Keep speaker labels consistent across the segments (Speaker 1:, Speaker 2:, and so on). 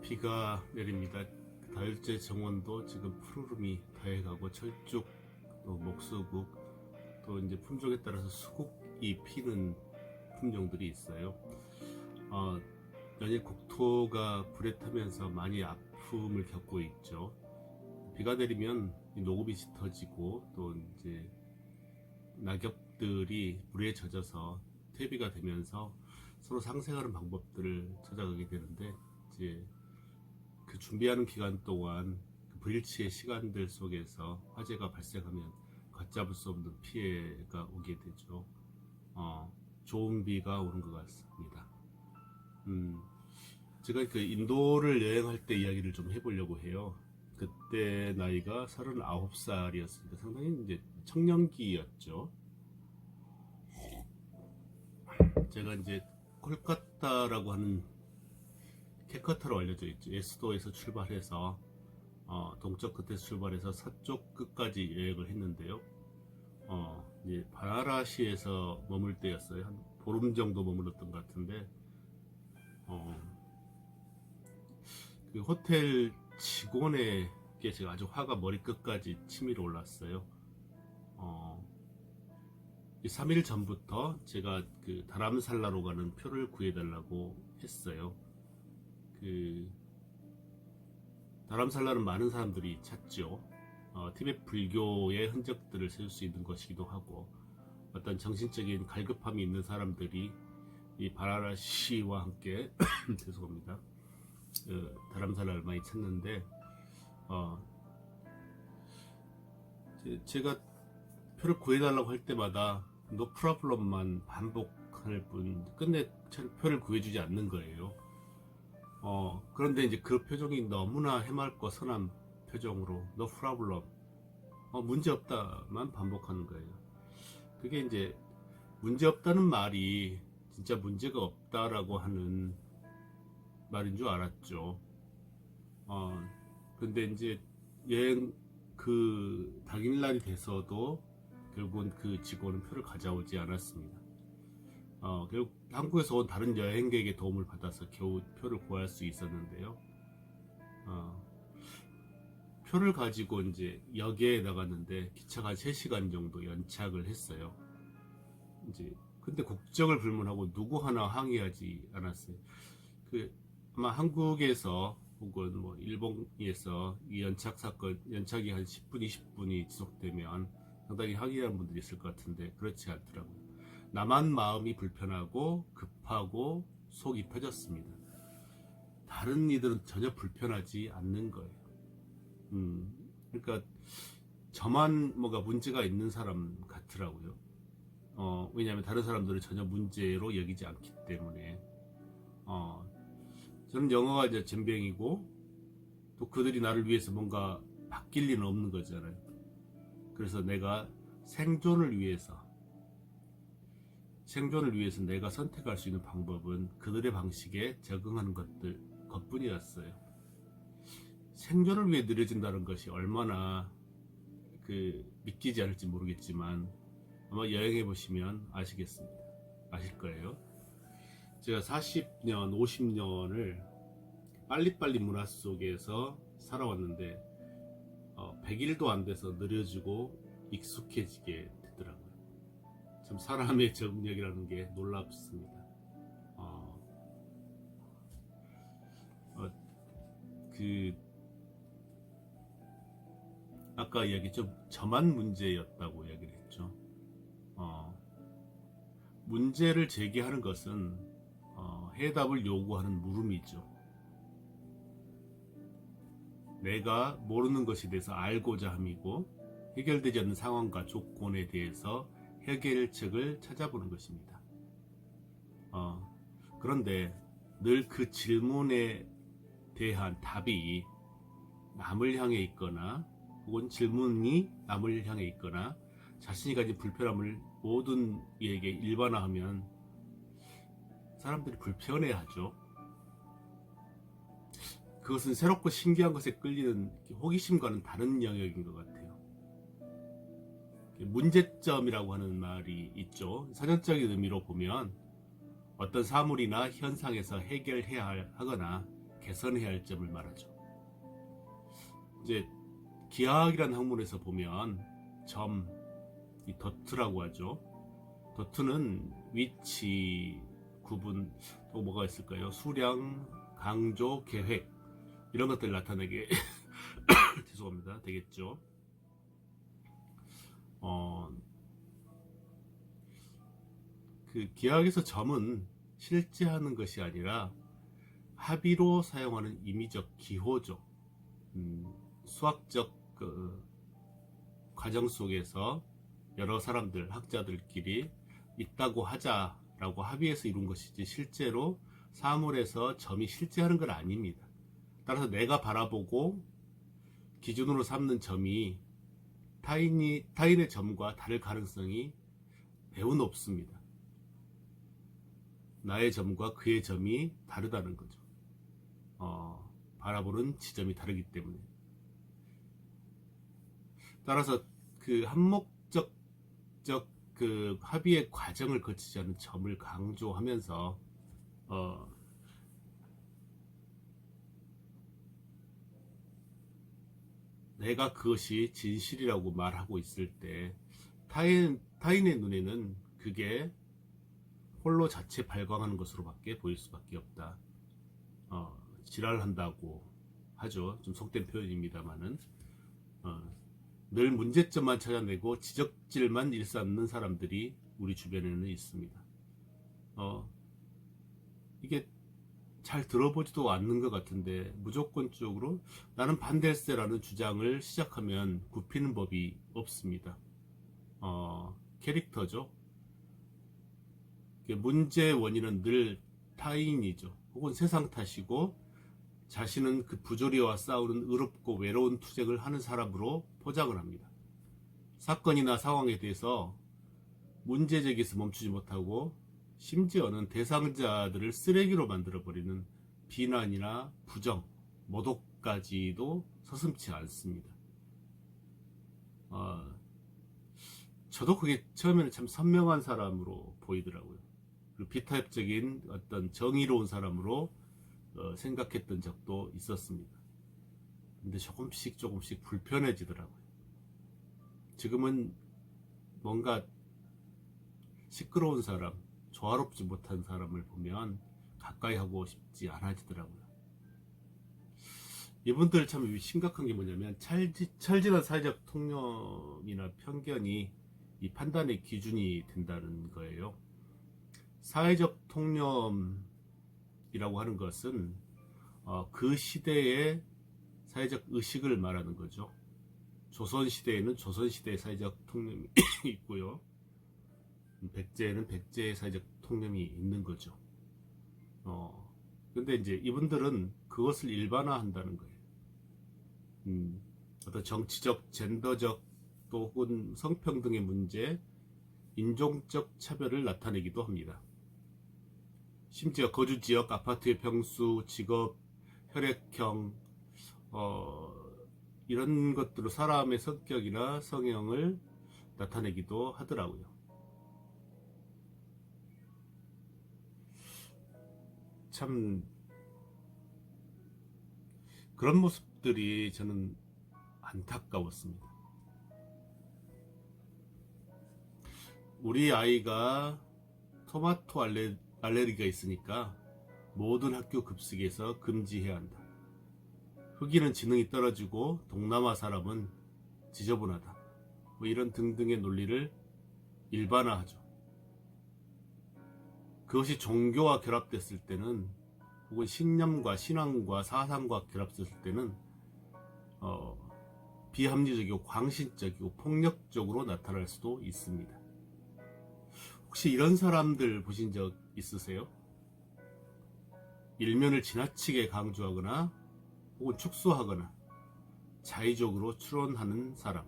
Speaker 1: 비가 내립니다. 다혈제 정원도 지금 푸르름이 다해가고 철쭉, 또 목수국, 또 이제 품종에 따라서 수국이 피는 품종들이 있어요. 연일 국토가 불에 타면서 많이 아픔을 겪고 있죠. 비가 내리면 녹음이 짙어지고 또 이제 낙엽들이 물에 젖어서 퇴비가 되면서 서로 상생하는 방법들을 찾아가게 되는데, 이제 그 준비하는 기간 동안 그 불일치의 시간들 속에서 화재가 발생하면 걷잡을 수 없는 피해가 오게 되죠. 좋은 비가 오는 것 같습니다. 제가 그 인도를 여행할 때 이야기를 좀 해보려고 해요. 그때 나이가 39살이었으니까 상당히 이제 청년기였죠. 제가 이제 콜카타라고 하는 캐커타로 알려져 있죠. 에스도에서 출발해서 동쪽 끝에서 출발해서 서쪽 끝까지 여행을 했는데요. 이제 바나라시에서 머물 때였어요. 한 보름 정도 머물렀던 것 같은데, 그 호텔 직원에게 제가 아주 화가 머리끝까지 치밀어 올랐어요. 3일 전부터 제가 그 다람살라로 가는 표를 구해달라고 했어요. 그 다람살라는 많은 사람들이 찾죠. 티베트 불교의 흔적들을 세울 수 있는 것이기도 하고, 어떤 정신적인 갈급함이 있는 사람들이 이 바나라시와 함께 죄송합니다. 다람살라를 많이 찾는데, 제가 표를 구해달라고 할 때마다 노 프로블럼만 반복할 뿐 끝내 표를 구해주지 않는 거예요. 그런데 이제 그 표정이 너무나 해맑고 선한 표정으로 no problem, 문제 없다만 반복하는 거예요. 그게 이제 문제 없다는 말이 진짜 문제가 없다라고 하는 말인 줄 알았죠. 근데 이제 여행 그 당일날이 돼서도 결국은 그 직원은 표를 가져오지 않았습니다. 결국 한국에서 온 다른 여행객의 도움을 받아서 겨우 표를 구할 수 있었는데요. 표를 가지고 이제 역에 나갔는데 기차가 3시간 정도 연착을 했어요. 이제 근데 국적을 불문하고 누구 하나 항의하지 않았어요. 아마 한국에서 혹은 뭐 일본에서 이 연착 사건, 연착이 한 10분, 20분이 지속되면 상당히 항의하는 분들이 있을 것 같은데, 그렇지 않더라고요. 나만 마음이 불편하고 급하고 속이 펴졌습니다. 다른 이들은 전혀 불편하지 않는 거예요. 그러니까 저만 뭐가 문제가 있는 사람 같더라고요. 왜냐하면 다른 사람들은 전혀 문제로 여기지 않기 때문에. 저는 영어가 이제 전병이고, 또 그들이 나를 위해서 뭔가 바뀔 리는 없는 거잖아요. 그래서 내가 생존을 위해서 내가 선택할 수 있는 방법은 그들의 방식에 적응하는 것뿐이었어요. 생존을 위해 느려진다는 것이 얼마나 믿기지 않을지 모르겠지만, 아마 여행해 보시면 아실 거예요. 제가 40년, 50년을 빨리빨리 문화 속에서 살아왔는데, 100일도 안 돼서 느려지고 익숙해지게 되더라고요. 참 사람의 적응력이라는 게 놀랍습니다. 아까 이야기했죠. 저만 문제였다고 이야기를 했죠. 문제를 제기하는 것은 해답을 요구하는 물음이죠. 내가 모르는 것에 대해서 알고자 함이고, 해결되지 않는 상황과 조건에 대해서 해결책을 찾아보는 것입니다. 그런데 늘 그 질문에 대한 답이 남을 향해 있거나, 혹은 질문이 남을 향해 있거나, 자신이 가진 불편함을 모든 이에게 일반화하면 사람들이 불편해하죠. 그것은 새롭고 신기한 것에 끌리는 호기심과는 다른 영역인 것 같아요. 문제점이라고 하는 말이 있죠. 사전적인 의미로 보면 어떤 사물이나 현상에서 해결해야 하거나 개선해야 할 점을 말하죠. 이제 기하학이라는 학문에서 보면 이 더트라고 하죠. 더트는 위치, 구분, 또 뭐가 있을까요? 수량, 강조, 계획 이런 것들을 나타내게 죄송합니다. 되겠죠. 그 기하학에서 점은 실제 하는 것이 아니라 합의로 사용하는 임의적 기호죠. 수학적 그 과정 속에서 여러 사람들, 학자들끼리 있다고 하자라고 합의해서 이룬 것이지 실제로 사물에서 점이 실제하는 건 아닙니다. 따라서 내가 바라보고 기준으로 삼는 점이 타인의 점과 다를 가능성이 매우 높습니다. 나의 점과 그의 점이 다르다는 거죠. 바라보는 지점이 다르기 때문에. 따라서 그 한목적 그 합의의 과정을 거치지 않은 점을 강조하면서 내가 그것이 진실이라고 말하고 있을 때 타인의 눈에는 그게 홀로 자체 발광하는 것으로밖에 보일 수밖에 없다. 지랄한다고 하죠. 좀 속된 표현입니다만은 늘 문제점만 찾아내고 지적질만 일삼는 사람들이 우리 주변에는 있습니다. 이게 잘 들어보지도 않는 것 같은데 무조건적으로 나는 반댈세라는 주장을 시작하면 굽히는 법이 없습니다. 캐릭터죠. 문제의 원인은 늘 타인이죠. 혹은 세상 탓이고 자신은 그 부조리와 싸우는 의롭고 외로운 투쟁을 하는 사람으로 포장을 합니다. 사건이나 상황에 대해서 문제제기에서 멈추지 못하고 심지어는 대상자들을 쓰레기로 만들어버리는 비난이나 부정, 모독까지도 서슴지 않습니다. 저도 그게 처음에는 참 선명한 사람으로 보이더라고요. 그리고 비타협적인 어떤 정의로운 사람으로 생각했던 적도 있었습니다. 근데 조금씩 불편해지더라고요. 지금은 뭔가 시끄러운 사람, 조화롭지 못한 사람을 보면 가까이 하고 싶지 않아지더라고요. 이분들 참 심각한 게 뭐냐면 철진한 사회적 통념이나 편견이 이 판단의 기준이 된다는 거예요. 사회적 통념이라고 하는 것은 그 시대의 사회적 의식을 말하는 거죠. 조선시대에는 조선시대의 사회적 통념이 있고요. 백제에는 백제의 사회적 통념이 있는 거죠. 근데 이제 이분들은 그것을 일반화한다는 거예요. 어떤 정치적, 젠더적 또 혹은 성평등의 문제, 인종적 차별을 나타내기도 합니다. 심지어 거주지역, 아파트의 평수, 직업, 혈액형 이런 것들로 사람의 성격이나 성향을 나타내기도 하더라고요. 참 그런 모습들이 저는 안타까웠습니다. 우리 아이가 토마토 알레르기가 있으니까 모든 학교 급식에서 금지해야 한다. 흑인은 지능이 떨어지고 동남아 사람은 지저분하다. 뭐 이런 등등의 논리를 일반화하죠. 그것이 종교와 결합됐을 때는 혹은 신념과 신앙과 사상과 결합됐을 때는 비합리적이고 광신적이고 폭력적으로 나타날 수도 있습니다. 혹시 이런 사람들 보신 적 있으세요? 일면을 지나치게 강조하거나 혹은 축소하거나 자의적으로 추론하는 사람,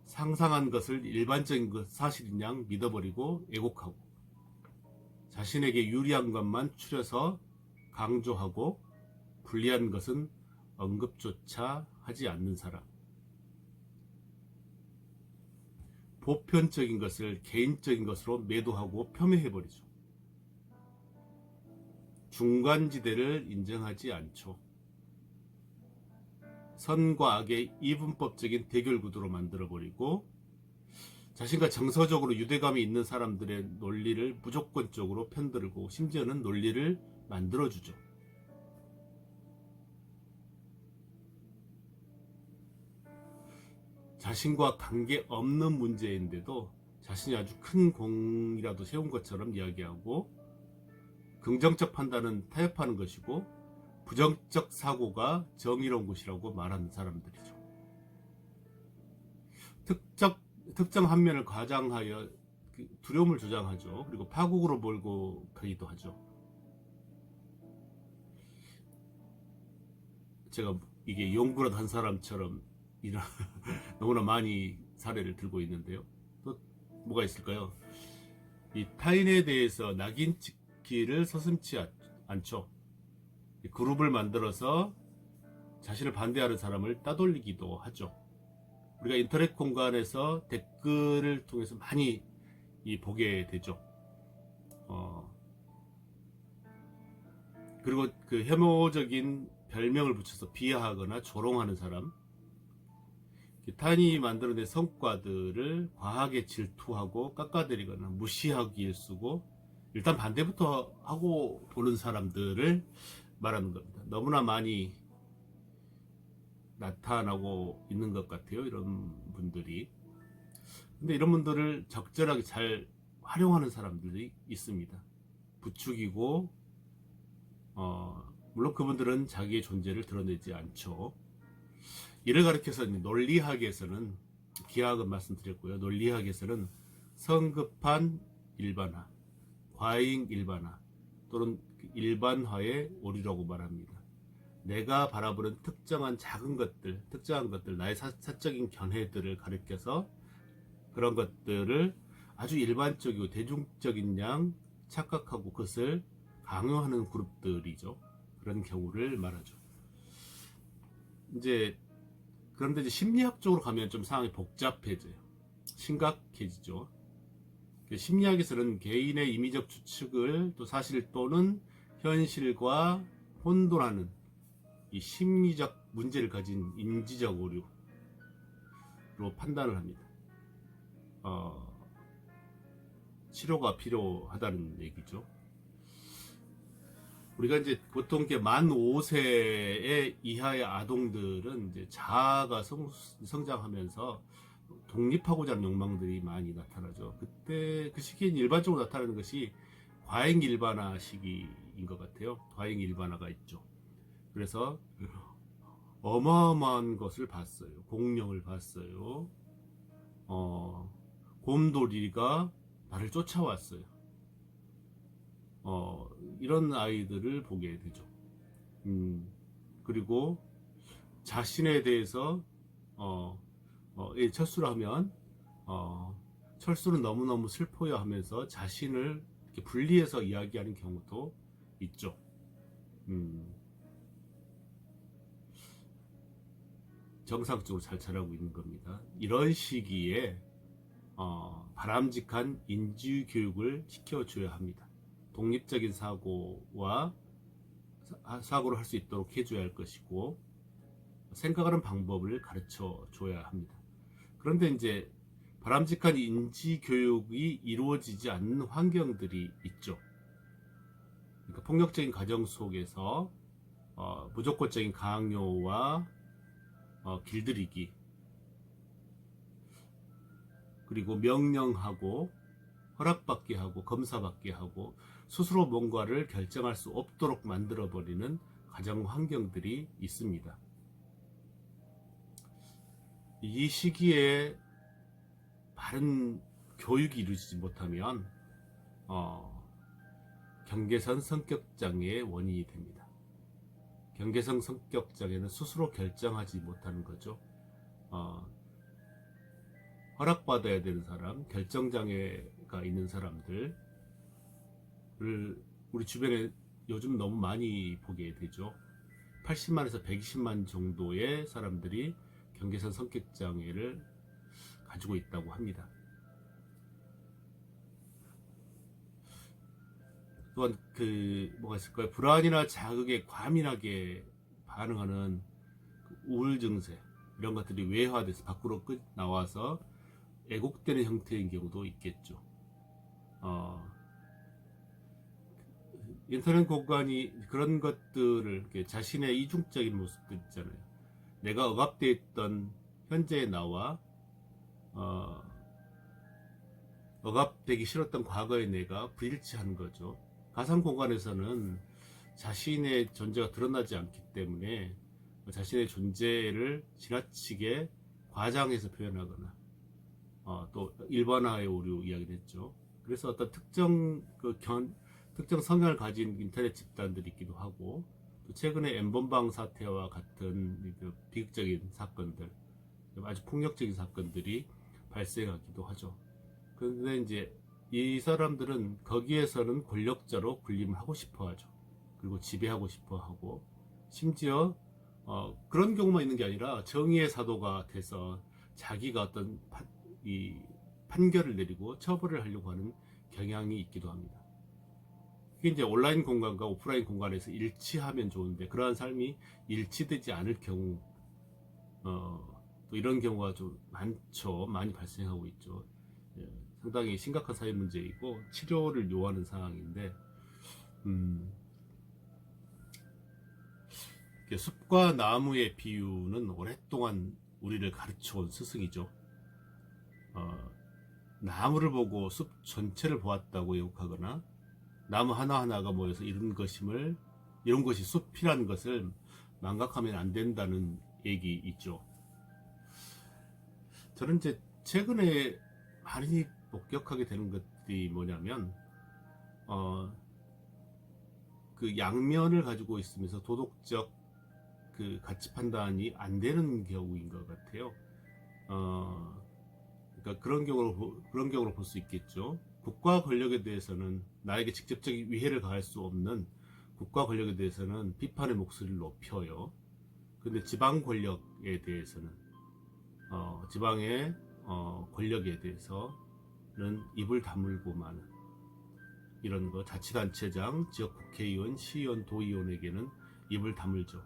Speaker 1: 상상한 것을 일반적인 것 사실인 양 믿어버리고 왜곡하고 자신에게 유리한 것만 추려서 강조하고 불리한 것은 언급조차 하지 않는 사람, 보편적인 것을 개인적인 것으로 매도하고 폄훼해버리죠. 중간지대를 인정하지 않죠. 선과 악의 이분법적인 대결 구도로 만들어버리고 자신과 정서적으로 유대감이 있는 사람들의 논리를 무조건적으로 편들고 심지어는 논리를 만들어주죠. 자신과 관계없는 문제인데도 자신이 아주 큰 공이라도 세운 것처럼 이야기하고 긍정적 판단은 타협하는 것이고 부정적 사고가 정의로운 것이라고 말하는 사람들이죠. 특정 한 면을 과장하여 두려움을 조장하죠. 그리고 파국으로 몰고 가기도 하죠. 제가 이게 연구라도 한 사람처럼 너무나 많이 사례를 들고 있는데요. 또 뭐가 있을까요? 이 타인에 대해서 낙인 찍기를 서슴지 않죠. 그룹을 만들어서 자신을 반대하는 사람을 따돌리기도 하죠. 우리가 인터넷 공간에서 댓글을 통해서 많이 보게 되죠. 그리고 그 혐오적인 별명을 붙여서 비하하거나 조롱하는 사람, 타인이 만들어낸 성과들을 과하게 질투하고 깎아내리거나 무시하기에 쓰고 일단 반대부터 하고 보는 사람들을 말하는 겁니다. 너무나 많이 나타나고 있는 것 같아요, 이런 분들이. 근데 이런 분들을 적절하게 잘 활용하는 사람들이 있습니다. 부추기고 물론 그분들은 자기의 존재를 드러내지 않죠. 이를 가리켜서 논리학에서는, 기하학은 말씀드렸고요, 논리학에서는 성급한 일반화, 과잉 일반화 또는 일반화의 오류라고 말합니다. 내가 바라보는 특정한 작은 것들, 특정한 것들, 나의 사적인 견해들을 가리켜서 그런 것들을 아주 일반적이고 대중적인 양 착각하고 그것을 강요하는 그룹들이죠. 그런 경우를 말하죠. 그런데 이제 심리학적으로 가면 좀 상황이 복잡해져요. 심각해지죠. 심리학에서는 개인의 임의적 추측을 또 사실 또는 현실과 혼돈하는 이 심리적 문제를 가진 인지적 오류로 판단을 합니다. 치료가 필요하다는 얘기죠. 우리가 이제 보통 이렇게 만 5세 이하의 아동들은 이제 자아가 성장하면서 독립하고자 하는 욕망들이 많이 나타나죠. 그때 그 시기엔 일반적으로 나타나는 것이 과잉 일반화 시기인 것 같아요. 과잉 일반화가 있죠. 그래서 어마어마한 것을 봤어요. 공룡을 봤어요. 곰돌이가 나를 쫓아왔어요. 이런 아이들을 보게 되죠. 그리고 자신에 대해서 철수를 하면 철수는 너무너무 슬퍼요 하면서 자신을 이렇게 분리해서 이야기하는 경우도 있죠. 정상적으로 잘 자라고 있는 겁니다. 이런 시기에 바람직한 인지 교육을 시켜줘야 합니다. 독립적인 사고를 할 수 있도록 해줘야 할 것이고 생각하는 방법을 가르쳐 줘야 합니다. 그런데 이제 바람직한 인지 교육이 이루어지지 않는 환경들이 있죠. 그러니까 폭력적인 가정 속에서 무조건적인 강요와 길들이기, 그리고 명령하고 허락받게 하고 검사받게 하고 스스로 뭔가를 결정할 수 없도록 만들어버리는 가정 환경들이 있습니다. 이 시기에 바른 교육이 이루어지지 못하면 경계선 성격장애의 원인이 됩니다. 경계선 성격장애는 스스로 결정하지 못하는 거죠. 허락받아야 되는 사람, 결정장애가 있는 사람들을 우리 주변에 요즘 너무 많이 보게 되죠. 80만에서 120만 정도의 사람들이 경계선 성격장애를 가지고 있다고 합니다. 또한 뭐가 있을까요? 불안이나 자극에 과민하게 반응하는 그 우울 증세 이런 것들이 외화돼서 밖으로 나와서 애곡되는 형태인 경우도 있겠죠. 어, 인터넷 공간이 그런 것들을 자신의 이중적인 모습들 있잖아요. 내가 억압되어 있던 현재의 나와 어, 억압되기 싫었던 과거의 내가 불일치하는 거죠. 가상 공간에서는 자신의 존재가 드러나지 않기 때문에 자신의 존재를 지나치게 과장해서 표현하거나 또 일반화의 오류 이야기를 했죠. 그래서 어떤 특정 성향을 가진 인터넷 집단들이 있기도 하고, 또 최근에 엠번방 사태와 같은 비극적인 사건들, 아주 폭력적인 사건들이 발생하기도 하죠. 그런데 이제 이 사람들은 거기에서는 권력자로 군림을 하고 싶어 하죠. 그리고 지배하고 싶어 하고, 심지어 그런 경우만 있는 게 아니라 정의의 사도가 돼서 자기가 어떤 이 판결을 내리고 처벌을 하려고 하는 경향이 있기도 합니다. 이게 이제 온라인 공간과 오프라인 공간에서 일치하면 좋은데, 그러한 삶이 일치되지 않을 경우, 또 이런 경우가 좀 많죠. 많이 발생하고 있죠. 예, 상당히 심각한 사회 문제이고 치료를 요하는 상황인데, 숲과 나무의 비유는 오랫동안 우리를 가르쳐온 스승이죠. 나무를 보고 숲 전체를 보았다고 욕하거나 나무 하나하나가 모여서 이룬 것이 숲이라는 것을 망각하면 안 된다는 얘기 있죠. 저는 이제 최근에 많이 목격하게 되는 것들이 뭐냐면 그 양면을 가지고 있으면서 도덕적 그 가치 판단이 안 되는 경우인 것 같아요. 그러니까 그런 경우로 볼 수 있겠죠. 국가 권력에 대해서는 나에게 직접적인 위해를 가할 수 없는 국가 권력에 대해서는 비판의 목소리를 높여요. 근데 지방 권력에 대해서는 지방의 권력에 대해서는 입을 다물고 마는 이런 거, 자치단체장, 지역 국회의원, 시의원, 도의원에게는 입을 다물죠.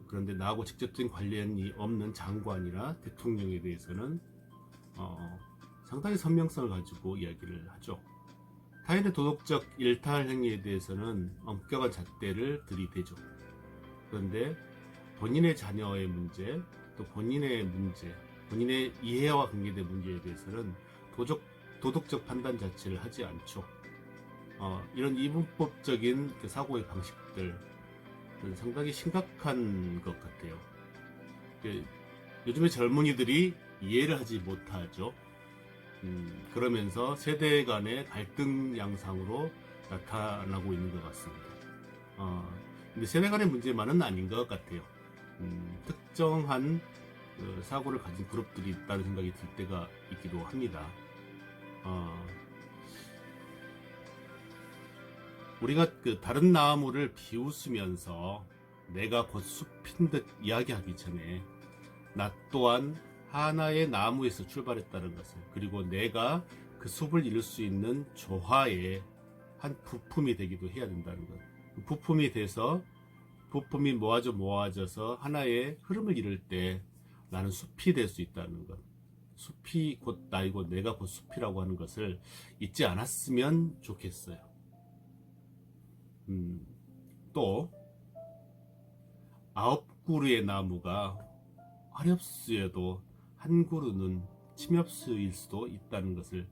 Speaker 1: 그런데 나하고 직접적인 관련이 없는 장관이나 대통령에 대해서는 상당히 선명성을 가지고 이야기를 하죠. 타인의 도덕적 일탈 행위에 대해서는 엄격한 잣대를 들이대죠. 그런데 본인의 자녀의 문제, 또 본인의 이해와 관계된 문제에 대해서는 도덕적 판단 자체를 하지 않죠. 이런 이분법적인 사고의 방식들 상당히 심각한 것 같아요. 요즘의 젊은이들이 이해를 하지 못하죠. 그러면서 세대 간의 갈등 양상으로 나타나고 있는 것 같습니다. 근데 세대 간의 문제만은 아닌 것 같아요. 특정한 사고를 가진 그룹들이 있다는 생각이 들 때가 있기도 합니다. 우리가 다른 나무를 비웃으면서 내가 곧 숲인 듯 이야기하기 전에 나 또한 하나의 나무에서 출발했다는 것을, 그리고 내가 그 숲을 이룰 수 있는 조화의 한 부품이 되기도 해야 된다는 것. 부품이 모아져서 하나의 흐름을 이룰 때 나는 숲이 될 수 있다는 것. 숲이 곧 나이고 내가 곧 숲이라고 하는 것을 잊지 않았으면 좋겠어요. 또 9그루의 나무가 화렵수여도 한 그루는 침엽수일 수도 있다는 것을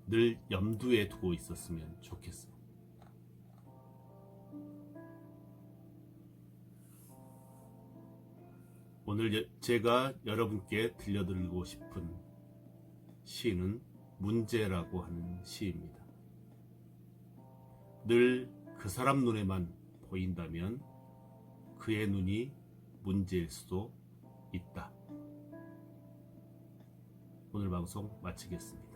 Speaker 1: 늘 염두에 두고 있었으면 좋겠어요. 오늘 제가 여러분께 들려드리고 싶은 시는 문제라고 하는 시입니다. 늘 그 사람 눈에만 보인다면 그의 눈이 문제일 수도 있다. 오늘 방송 마치겠습니다.